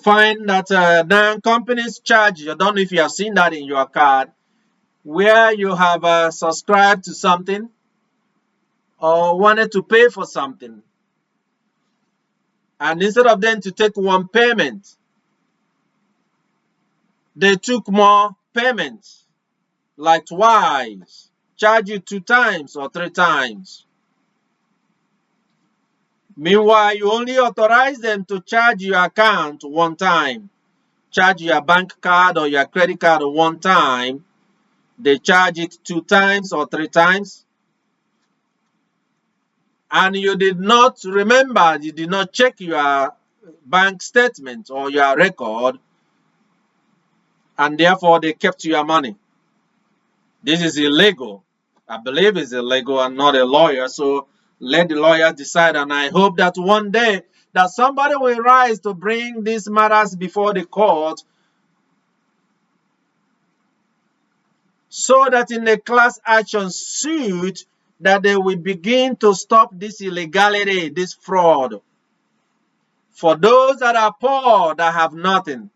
Find that now companies charge you. I don't know if you have seen that in your card, where you have subscribed to something or wanted to pay for something. And instead of them to take one payment, they took more payments, like twice, charge you 2 times or 3 times. Meanwhile, you only authorize them to charge your account one time, charge your bank card or your credit card one time. They charge it 2 times or 3 times. And you did not remember, you did not check your bank statement or your record, and therefore they kept your money. This is illegal. I believe it's illegal. I'm not a lawyer, so let the lawyer decide. And I hope that one day that somebody will rise to bring these matters before the court, so that in a class action suit that they will begin to stop this illegality, this fraud. For those that are poor, that have nothing,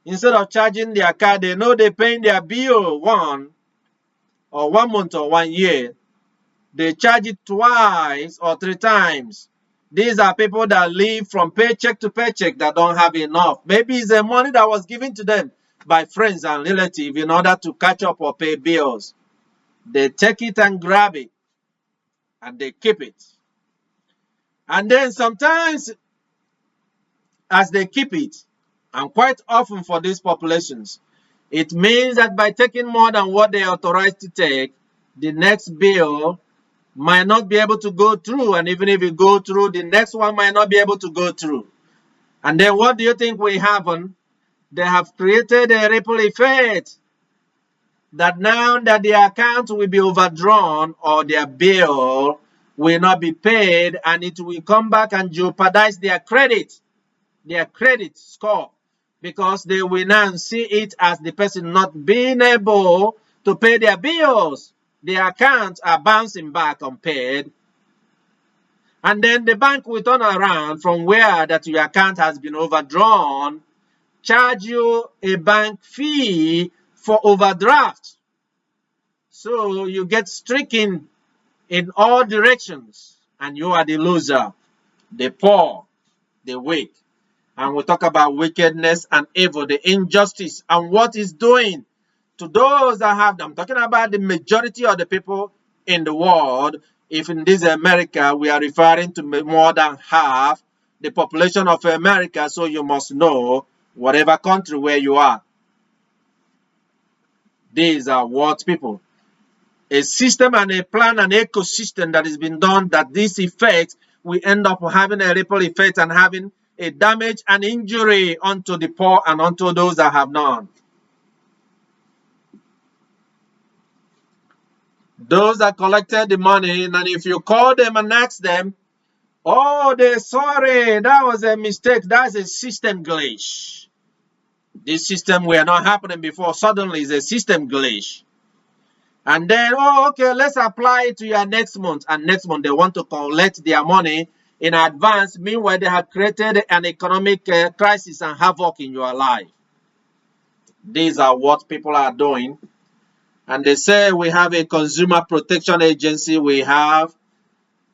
instead of charging their card, they know they're paying their bill 1 month or 1 year. They charge it twice or 3 times. These are people that live from paycheck to paycheck, that don't have enough. Maybe it's the money that was given to them by friends and relatives in order to catch up or pay bills. They take it and grab it, and they keep it. And then sometimes, as they keep it, and quite often for these populations, it means that by taking more than what they are authorized to take, the next bill might not be able to go through. And even if it go through, the next one might not be able to go through. And then what do you think will happen? They have created a ripple effect, that now that their account will be overdrawn or their bill will not be paid, and it will come back and jeopardize their credit score, because they will now see it as the person not being able to pay their bills. Their accounts are bouncing back unpaid. And then the bank will turn around from where that your account has been overdrawn, charge you a bank fee for overdraft. So you get stricken in all directions, and you are the loser, the poor, the weak. And we talk about wickedness and evil, the injustice, and what it's doing to those that have them. I'm talking about the majority of the people in the world. If in this America, we are referring to more than half the population of America, so you must know whatever country where you are. These are what people. A system and a plan and ecosystem that has been done, that this effect will end up having a ripple effect and having a damage and injury unto the poor and unto those that have none. Those that collected the money, and if you call them and ask them, oh, they're sorry, that was a mistake, that's a system glitch. This system were not happening before, suddenly it's a system glitch. And then, oh, okay, let's apply it to your next month. And next month, they want to collect their money in advance. Meanwhile, they have created an economic crisis and havoc in your life. These are what people are doing. And they say we have a consumer protection agency. We have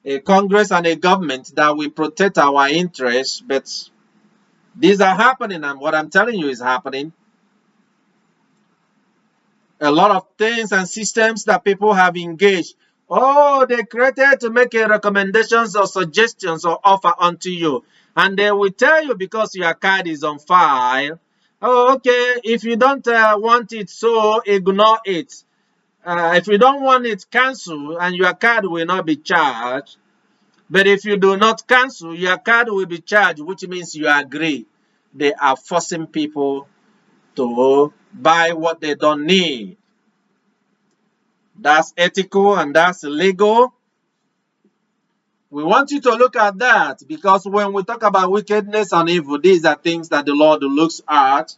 a Congress and a government that will protect our interests. But these are happening, and what I'm telling you is happening. A lot of things and systems that people have engaged. Oh, they created to make a recommendations or suggestions or offer unto you. And they will tell you, because your card is on file, oh, okay, if you don't want it, so ignore it. If you don't want it, cancel, and your card will not be charged. But if you do not cancel, your card will be charged, which means you agree. They are forcing people to buy what they don't need. That's ethical and that's legal. We want you to look at that, because when we talk about wickedness and evil, these are things that the Lord looks at.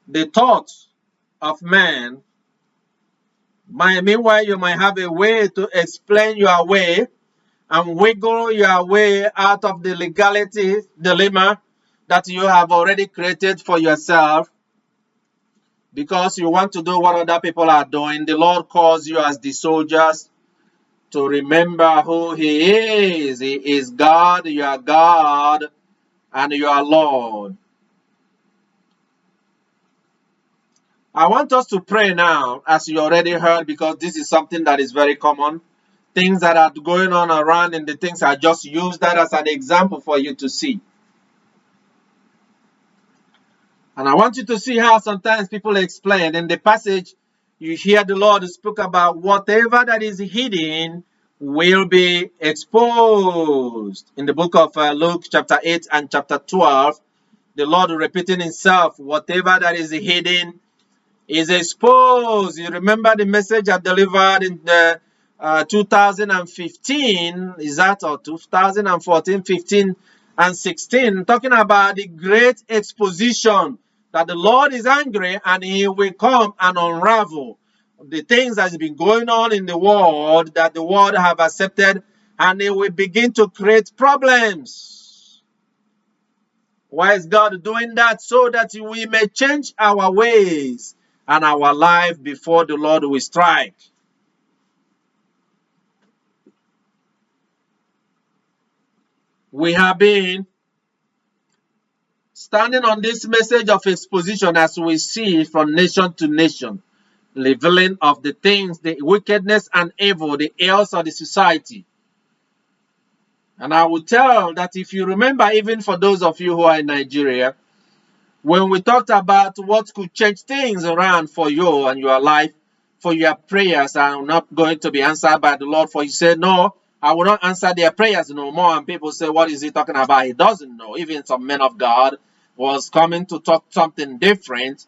The thoughts of man. Meanwhile, you might have a way to explain your way and wiggle your way out of the legality dilemma, that you have already created for yourself because you want to do what other people are doing. The Lord calls you as the soldiers to remember who He is. He is God, you are God, and you are Lord. I want us to pray now, as you already heard, because this is something that is very common. Things that are going on around, and the things I just used that as an example for you to see. And I want you to see how sometimes people explain. In the passage, you hear the Lord speak about whatever that is hidden will be exposed. In the book of Luke chapter 8 and chapter 12, the Lord repeating himself, whatever that is hidden is exposed. You remember the message I delivered in the 2015, is that, or 2014, 15, and 16, talking about the great exposition that the Lord is angry and He will come and unravel the things that have been going on in the world that the world have accepted, and He will begin to create problems. Why is God doing that? So that we may change our ways and our life before the Lord will strike. We have been standing on this message of exposition as we see from nation to nation, revealing of the things, the wickedness and evil, the ills of the society. And I will tell that if you remember, even for those of you who are in Nigeria, when we talked about what could change things around for you and your life, for your prayers are not going to be answered by the Lord, for you say, no, I will not answer their prayers no more. And people say, what is he talking about? He doesn't know. Even some men of God was coming to talk something different.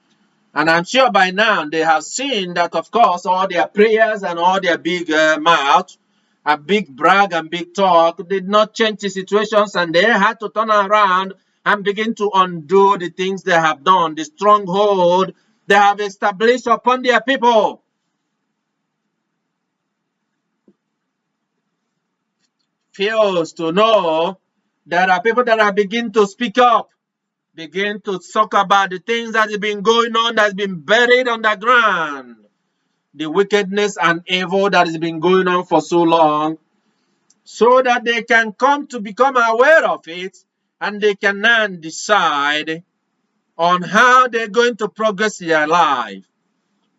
And I'm sure by now they have seen that, of course, all their prayers and all their big mouth, a big brag and big talk did not change the situations, and they had to turn around and begin to undo the things they have done, the stronghold they have established upon their people. Fails to know there are people that are beginning to speak up, begin to talk about the things that have been going on, that's been buried underground, the wickedness and evil that has been going on for so long, so that they can come to become aware of it, and they can then decide on how they're going to progress their life.